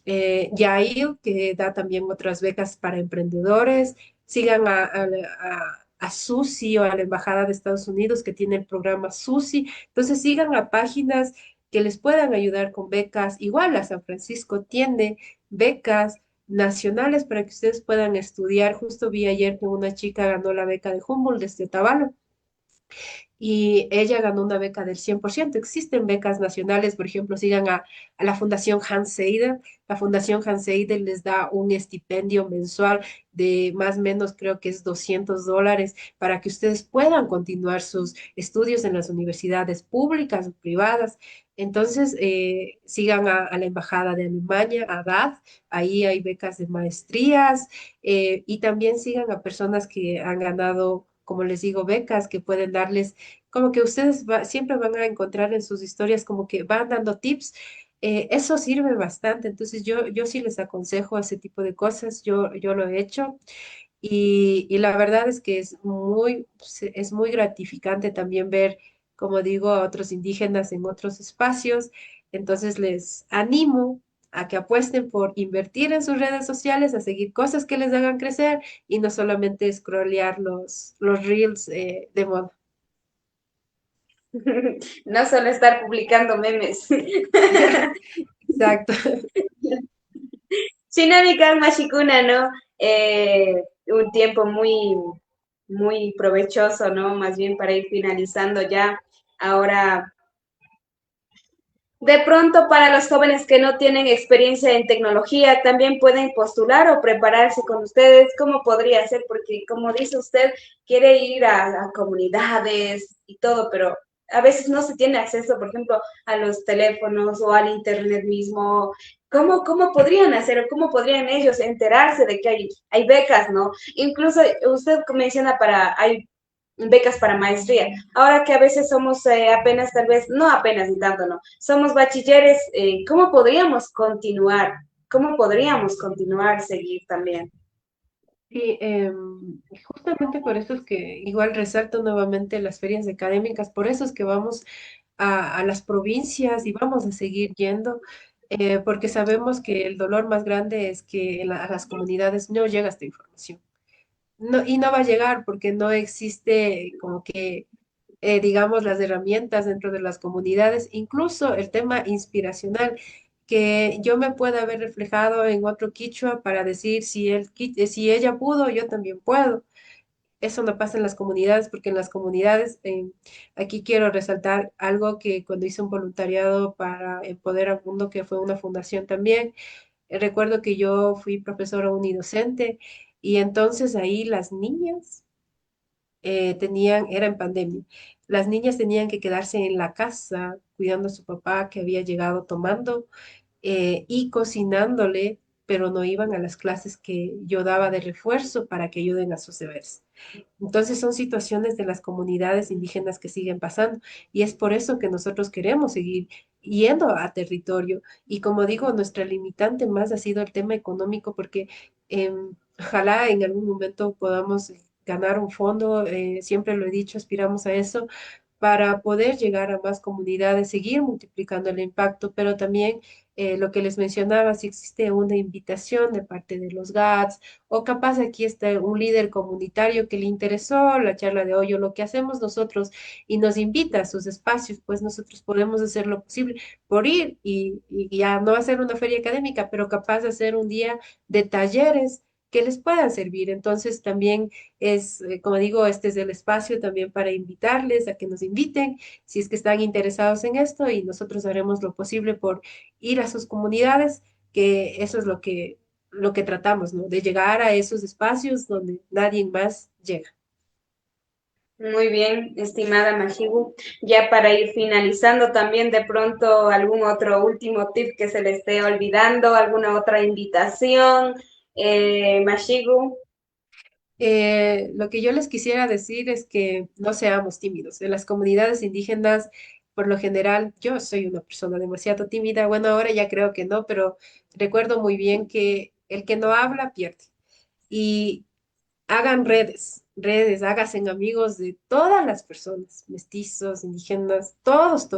S3: Yael, que da también otras becas para emprendedores. Sigan a SUSI o a la Embajada de Estados Unidos que tiene el programa SUSI. Entonces sigan a páginas que les puedan ayudar con becas. Igual a San Francisco tiene becas nacionales para que ustedes puedan estudiar. Justo vi ayer que una chica ganó la beca de Humboldt desde Otavalo y ella ganó una beca del 100%. Existen becas nacionales, por ejemplo, sigan a la Fundación Hans Seidel. La Fundación Hans Seidel les da un estipendio mensual de más o menos, creo que es $200, para que ustedes puedan continuar sus estudios en las universidades públicas o privadas. Entonces, sigan a la Embajada de Alemania, a DAD, ahí hay becas de maestrías, y también sigan a personas que han ganado, como les digo, becas que pueden darles como que ustedes siempre van a encontrar en sus historias como que van dando tips. Eso sirve bastante, entonces yo sí les aconsejo ese tipo de cosas, yo lo he hecho y la verdad es que es muy gratificante también ver, como digo, a otros indígenas en otros espacios, entonces les animo a que apuesten por invertir en sus redes sociales, a seguir cosas que les hagan crecer y no solamente scrollear los reels de moda.
S2: No solo estar publicando memes.
S3: Exacto.
S2: Shinamikan Mashikuna, ¿no? Un tiempo muy provechoso, ¿no? Más bien para ir finalizando ya. Ahora, de pronto, para los jóvenes que no tienen experiencia en tecnología, también pueden postular o prepararse con ustedes. ¿Cómo podría ser? Porque, como dice usted, quiere ir a comunidades y todo, pero a veces no se tiene acceso, por ejemplo, a los teléfonos o al internet mismo. ¿Cómo podrían hacer o cómo podrían ellos enterarse de que hay becas, ¿no? Incluso usted menciona hay becas para maestría. Ahora que a veces somos apenas, tal vez, no apenas ni tanto, no, somos bachilleres, ¿cómo podríamos continuar? ¿Cómo podríamos continuar, seguir también?
S3: Sí, justamente por eso es que igual resalto nuevamente las ferias académicas, por eso es que vamos a las provincias y vamos a seguir yendo, porque sabemos que el dolor más grande es que a las comunidades no llega esta información. No, y no va a llegar porque no existe como que, digamos, las herramientas dentro de las comunidades, incluso el tema inspiracional, que yo me pueda ver reflejado en otro quichua para decir si ella pudo, yo también puedo. Eso no pasa en las comunidades, porque en las comunidades, aquí quiero resaltar algo que cuando hice un voluntariado para Empoder al Mundo, que fue una fundación también, recuerdo que yo fui profesora unidocente y entonces ahí las niñas era en pandemia, las niñas tenían que quedarse en la casa cuidando a su papá que había llegado tomando y cocinándole, pero no iban a las clases que yo daba de refuerzo para que ayuden a sus deberes. Entonces son situaciones de las comunidades indígenas que siguen pasando y es por eso que nosotros queremos seguir yendo a territorio. Y como digo, nuestra limitante más ha sido el tema económico porque ojalá en algún momento podamos ganar un fondo, siempre lo he dicho, aspiramos a eso para poder llegar a más comunidades, seguir multiplicando el impacto, pero también lo que les mencionaba, si existe una invitación de parte de los GATS o capaz aquí está un líder comunitario que le interesó la charla de hoy o lo que hacemos nosotros y nos invita a sus espacios, pues nosotros podemos hacer lo posible por ir y ya no hacer una feria académica, pero capaz de hacer un día de talleres que les puedan servir. Entonces también como digo, este es el espacio también para invitarles a que nos inviten si es que están interesados en esto y nosotros haremos lo posible por ir a sus comunidades, que eso es lo que tratamos, ¿no? De llegar a esos espacios donde nadie más llega.
S2: Muy bien, estimada Majibu. Ya para ir finalizando, también de pronto algún otro último tip que se le esté olvidando, alguna otra invitación, Majibu.
S3: Lo que yo les quisiera decir es que no seamos tímidos. En las comunidades indígenas, por lo general, yo soy una persona demasiado tímida. Bueno, ahora ya creo que no, pero recuerdo muy bien que el que no habla pierde. Y hagan redes, háganse amigos de todas las personas, mestizos, indígenas, todos,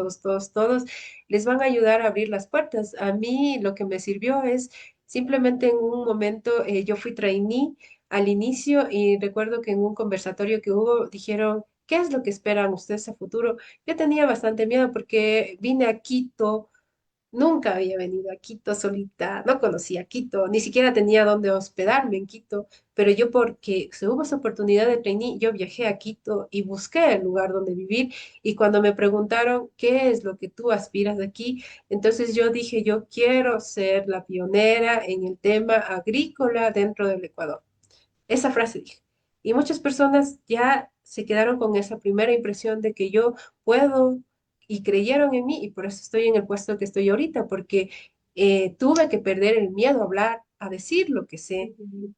S3: les van a ayudar a abrir las puertas. A mí lo que me sirvió es simplemente en un momento, yo fui trainee al inicio y recuerdo que en un conversatorio que hubo dijeron, ¿qué es lo que esperan ustedes a futuro? Yo tenía bastante miedo porque vine a Quito. Nunca había venido a Quito solita, no conocía Quito, ni siquiera tenía dónde hospedarme en Quito, pero yo porque se hubo esa oportunidad de trainee, yo viajé a Quito y busqué el lugar donde vivir y cuando me preguntaron qué es lo que tú aspiras de aquí, entonces yo dije, yo quiero ser la pionera en el tema agrícola dentro del Ecuador. Esa frase dije. Y muchas personas ya se quedaron con esa primera impresión de que yo puedo y creyeron en mí y por eso estoy en el puesto que estoy ahorita, porque tuve que perder el miedo a hablar, a decir lo que sé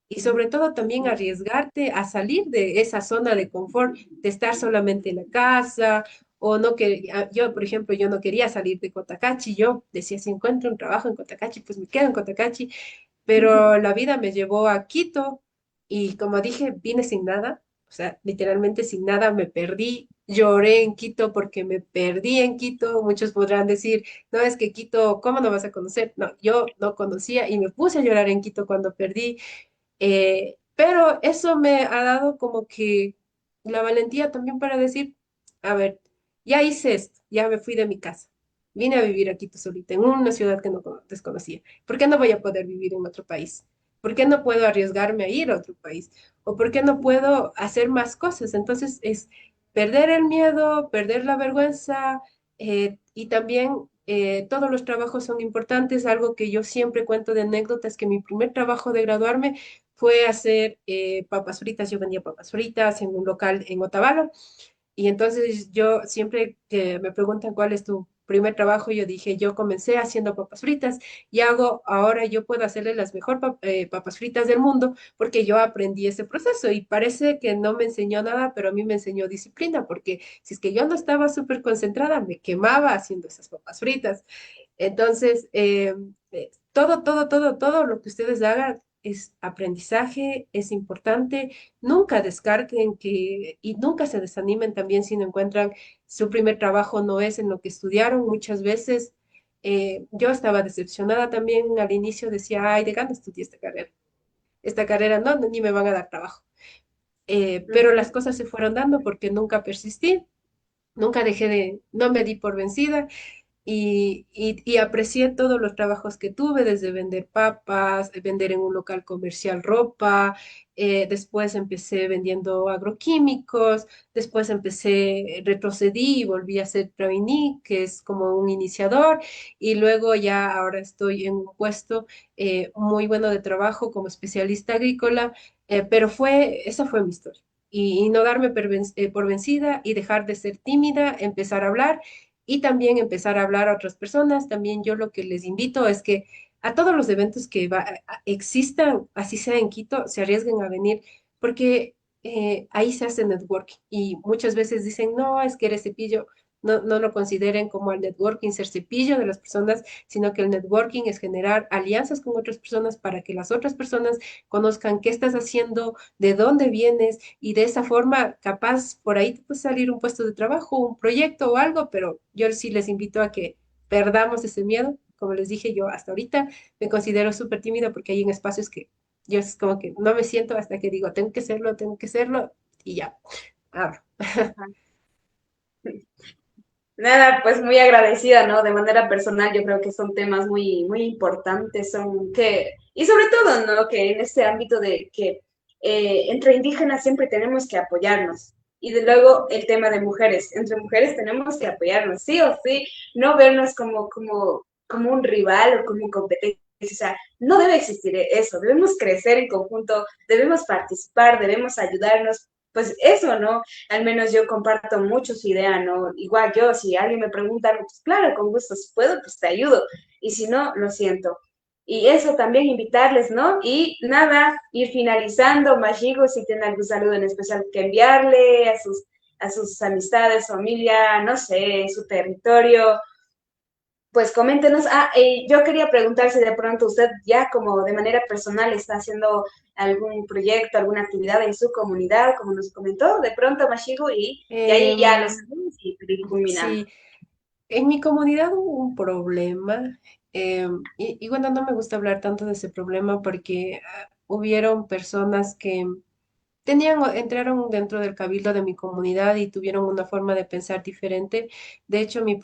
S3: y sobre todo también arriesgarte a salir de esa zona de confort, de estar solamente en la casa o no que yo, por ejemplo, yo no quería salir de Cotacachi, yo decía, si encuentro un trabajo en Cotacachi, pues me quedo en Cotacachi pero la vida me llevó a Quito y como dije, vine sin nada, o sea, literalmente sin nada, me perdí, lloré en Quito porque me perdí en Quito. Muchos podrán decir, no, es que Quito, ¿cómo no vas a conocer? No, yo no conocía y me puse a llorar en Quito cuando perdí, pero eso me ha dado como que la valentía también para decir, a ver, ya hice esto, ya me fui de mi casa. vine a vivir a Quito solita, en una ciudad que no desconocía. ¿Por qué no voy a poder vivir en otro país? ¿Por qué no puedo arriesgarme a ir a otro país? ¿O por qué no puedo hacer más cosas? Entonces es perder el miedo, perder la vergüenza y también todos los trabajos son importantes. Algo que yo siempre cuento de anécdota es que mi primer trabajo de graduarme fue hacer papas fritas. Yo vendía papas fritas en un local en Otavalo. Y entonces yo siempre que me preguntan cuál es tu primer trabajo, yo dije, yo comencé haciendo papas fritas y ahora yo puedo hacerle las mejor papas fritas del mundo porque yo aprendí ese proceso y parece que no me enseñó nada, pero a mí me enseñó disciplina porque si es que yo no estaba súper concentrada, me quemaba haciendo esas papas fritas. Entonces, todo lo que ustedes hagan es aprendizaje, es importante. Nunca descarten y nunca se desanimen también si no encuentran su primer trabajo no es en lo que estudiaron. Muchas veces yo estaba decepcionada también al inicio, decía, ay, de gana estudié esta carrera. Esta carrera no, ni me van a dar trabajo. Pero las
S2: Ujú.
S3: cosas se fueron dando porque nunca persistí, nunca no me di por vencida y aprecié todos los trabajos que tuve, desde vender papas, vender en un local comercial ropa, después empecé vendiendo agroquímicos, después retrocedí y volví a ser trainee, que es como un iniciador, y luego ya ahora estoy en un puesto muy bueno de trabajo como especialista agrícola, pero esa fue mi historia. Y no darme por vencida y dejar de ser tímida, empezar a hablar y también empezar a hablar a otras personas. También yo lo que les invito es que a todos los eventos que existan, así sea en Quito, se arriesguen a venir, porque ahí se hace networking y muchas veces dicen, no, es que eres cepillo. No, no lo consideren como el networking ser cepillo de las personas, sino que el networking es generar alianzas con otras personas para que las otras personas conozcan qué estás haciendo, de dónde vienes y de esa forma capaz por ahí te puede salir un puesto de trabajo, un proyecto o algo, pero yo sí les invito a que perdamos ese miedo. Como les dije, yo hasta ahorita me considero súper tímida porque hay en espacios que yo es como que no me siento hasta que digo, tengo que hacerlo y ya, abro.
S2: Ajá. Nada, pues muy agradecida, ¿no? De manera personal, yo creo que son temas muy, muy importantes, y sobre todo, ¿no? Que en este ámbito de que entre indígenas siempre tenemos que apoyarnos. Y de luego el tema de mujeres, entre mujeres tenemos que apoyarnos, sí o sí, no vernos como un rival o como competencia. O sea, no debe existir eso, debemos crecer en conjunto, debemos participar, debemos ayudarnos. Pues eso, ¿no? Al menos yo comparto mucho su idea, ¿no? Igual yo, si alguien me pregunta algo, pues claro, con gusto, si puedo, pues te ayudo. Y si no, lo siento. Y eso también invitarles, ¿no? Y nada, ir finalizando, Majigo, si tiene algún saludo en especial que enviarle a sus amistades, familia, no sé, en su territorio, pues coméntenos. Yo quería preguntar si de pronto usted ya como de manera personal está haciendo algún proyecto, alguna actividad en su comunidad, como nos comentó, de pronto Mashigo, y ahí ya los
S3: Em,
S2: saludos y para ir culminando.
S3: sí, en mi comunidad hubo un problema y bueno, no me gusta hablar tanto de ese problema porque hubieron personas que entraron dentro del cabildo de mi comunidad y tuvieron una forma de pensar diferente. De hecho, mi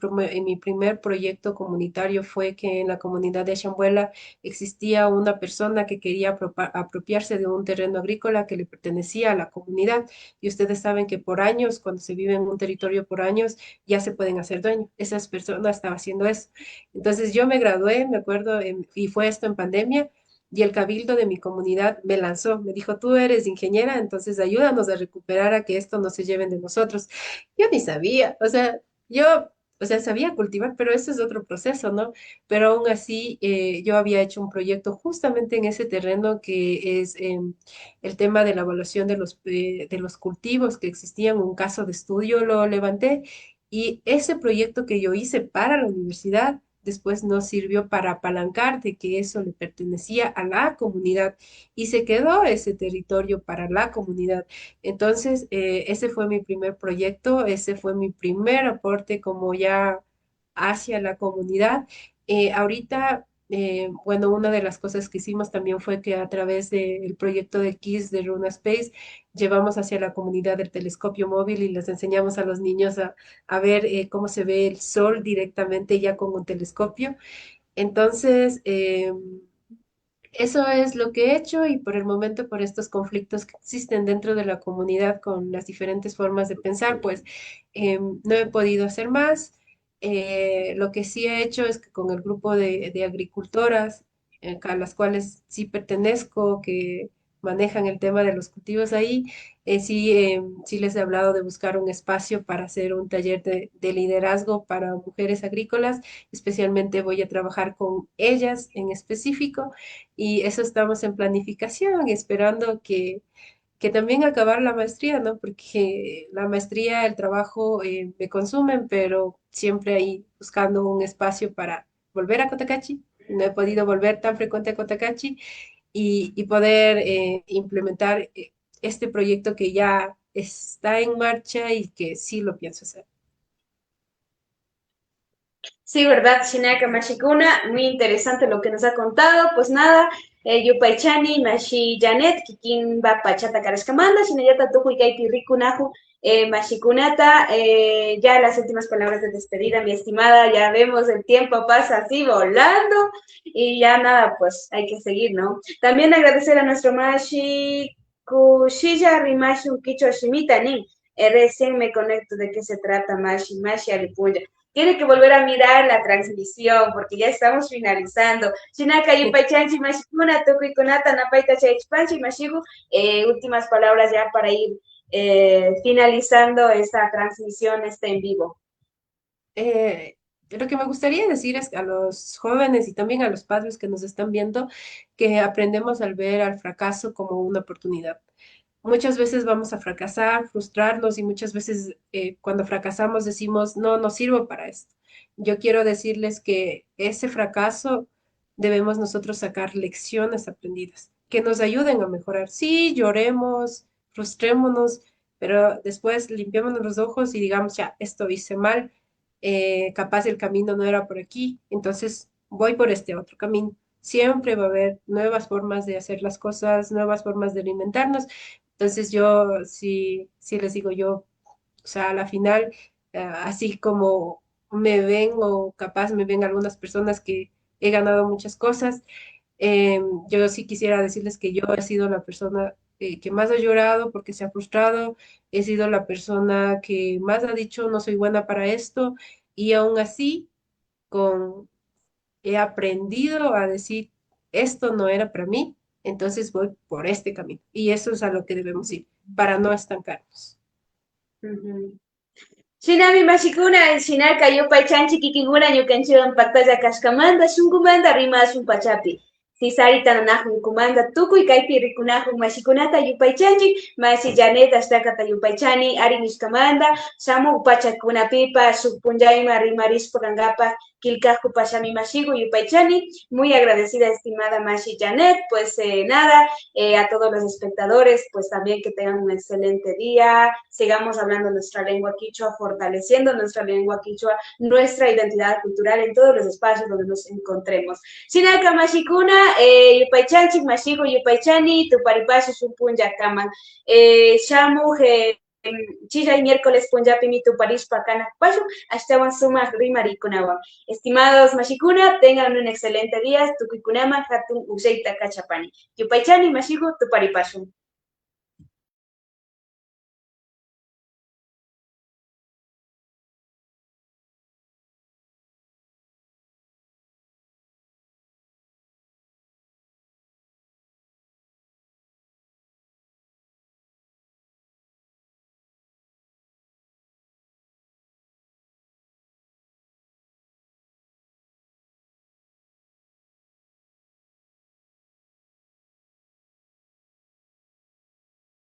S3: primer proyecto comunitario fue que en la comunidad de Chambuela existía una persona que quería apropiarse de un terreno agrícola que le pertenecía a la comunidad. Y ustedes saben que por años, cuando se vive en un territorio por años, ya se pueden hacer dueño. Esas personas estaban haciendo eso. Entonces yo me gradué, me acuerdo, y fue esto en pandemia y el cabildo de mi comunidad me lanzó, me dijo, tú eres ingeniera, entonces ayúdanos a recuperar a que esto no se lleven de nosotros. Yo ni sabía, o sea, sabía cultivar, pero eso es otro proceso, ¿no? Pero aún así, yo había hecho un proyecto justamente en ese terreno que es el tema de la evaluación de los cultivos que existían, un caso de estudio lo levanté y ese proyecto que yo hice para la universidad después nos sirvió para apalancar de que eso le pertenecía a la comunidad y se quedó ese territorio para la comunidad. Entonces, ese fue mi primer proyecto, ese fue mi primer aporte como ya hacia la comunidad. Ahorita bueno, una de las cosas que hicimos también fue que a través del proyecto de KISS de Runa Space llevamos hacia la comunidad el telescopio móvil y les enseñamos a los niños a ver cómo se ve el sol directamente ya con un telescopio. Entonces, eso es lo que he hecho y por el momento, por estos conflictos que existen dentro de la comunidad con las diferentes formas de pensar, pues no he podido hacer más. Lo que sí he hecho es que con el grupo de agricultoras, a las cuales sí pertenezco, que manejan el tema de los cultivos ahí, sí les he hablado de buscar un espacio para hacer un taller de liderazgo para mujeres agrícolas. Especialmente voy a trabajar con ellas en específico y eso estamos en planificación, esperando que también acabar la maestría, ¿no? Porque la maestría, el trabajo me consumen, pero siempre ahí buscando un espacio para volver a Cotacachi. No he podido volver tan frecuente a Cotacachi y poder implementar este proyecto que ya está en marcha y que sí lo pienso hacer.
S2: Sí, ¿verdad? Shinaka Mashikuna, muy interesante lo que nos ha contado. Pues nada, Yupaichani, Mashi Janet, Kikin va Pachata Karashkamanda, Shinayata Tuku y Kaiti Rikunahu, Mashikunata, ya las últimas palabras de despedida, mi estimada, ya vemos el tiempo pasa así volando y ya nada, pues hay que seguir, ¿no? También agradecer a nuestro Mashi Kushilla Rimashi Ukicho Shimita Nin. Recién me conecto de qué se trata Mashi, Mashi Alipuya. Tiene que volver a mirar la transmisión porque ya estamos finalizando. Shinaka Yupaychanchi Mashikuna, Toku Kunata, Napaita Chaichpanchi Mashigu. Últimas palabras ya para ir finalizando esta transmisión, este en vivo.
S3: Lo que me gustaría decir es a los jóvenes y también a los padres que nos están viendo que aprendemos al ver al fracaso como una oportunidad. Muchas veces vamos a fracasar, frustrarnos y muchas veces cuando fracasamos decimos, no, no sirvo para esto. Yo quiero decirles que ese fracaso debemos nosotros sacar lecciones aprendidas que nos ayuden a mejorar. Sí, lloremos, frustrémonos, pero después limpiémonos los ojos y digamos, ya, esto hice mal, capaz el camino no era por aquí, entonces voy por este otro camino. Siempre va a haber nuevas formas de hacer las cosas, nuevas formas de alimentarnos. Entonces yo sí les digo yo, o sea, a la final, así como me ven o capaz me ven algunas personas que he ganado muchas cosas, yo sí quisiera decirles que yo he sido la persona que más ha llorado porque se ha frustrado, he sido la persona que más ha dicho no soy buena para esto y aún así con, he aprendido a decir esto no era para mí, entonces voy por este camino y eso es a lo que debemos ir para no estancarnos.
S2: Uh -huh. Shinami Mashikuna, Shinaka Yupaychanchi Kikiguna, Yukanchiwan Pactaya Kashkamanda, Shunkumanda, Rima Shumpachapi. Sisarita Nanahu Kumanda, Tuku y Kaipi Rikunahu, Mashikunata Yupaychanchi, Mashi Janeta, Stakata Yupaychani, Arinishkamanda, Samu Upachakuna Pipa, Supunjaima, Rimaris Pagangapa, Kilkahu Pashami Mashigu, Yupaychani. Muy agradecida, estimada Mashi Janet. Pues nada, a todos los espectadores, pues también que tengan un excelente día. Sigamos hablando nuestra lengua quichua, fortaleciendo nuestra lengua quichua, nuestra identidad cultural en todos los espacios donde nos encontremos. Shinaka Mashikuna, Yupaychanchik Mashigu, Yupaychani, Tuparipashi, Supunja Kaman, Shamu, Chilla y miércoles Punjabi mi Tuparish Pakana Pashu, hasta suma Rimarikunawa. Estimados Mashikuna, tengan un excelente día. Tukukunama, Hatun Useita Kachapani. Yupaychani, Mashigu, Tuparipashu.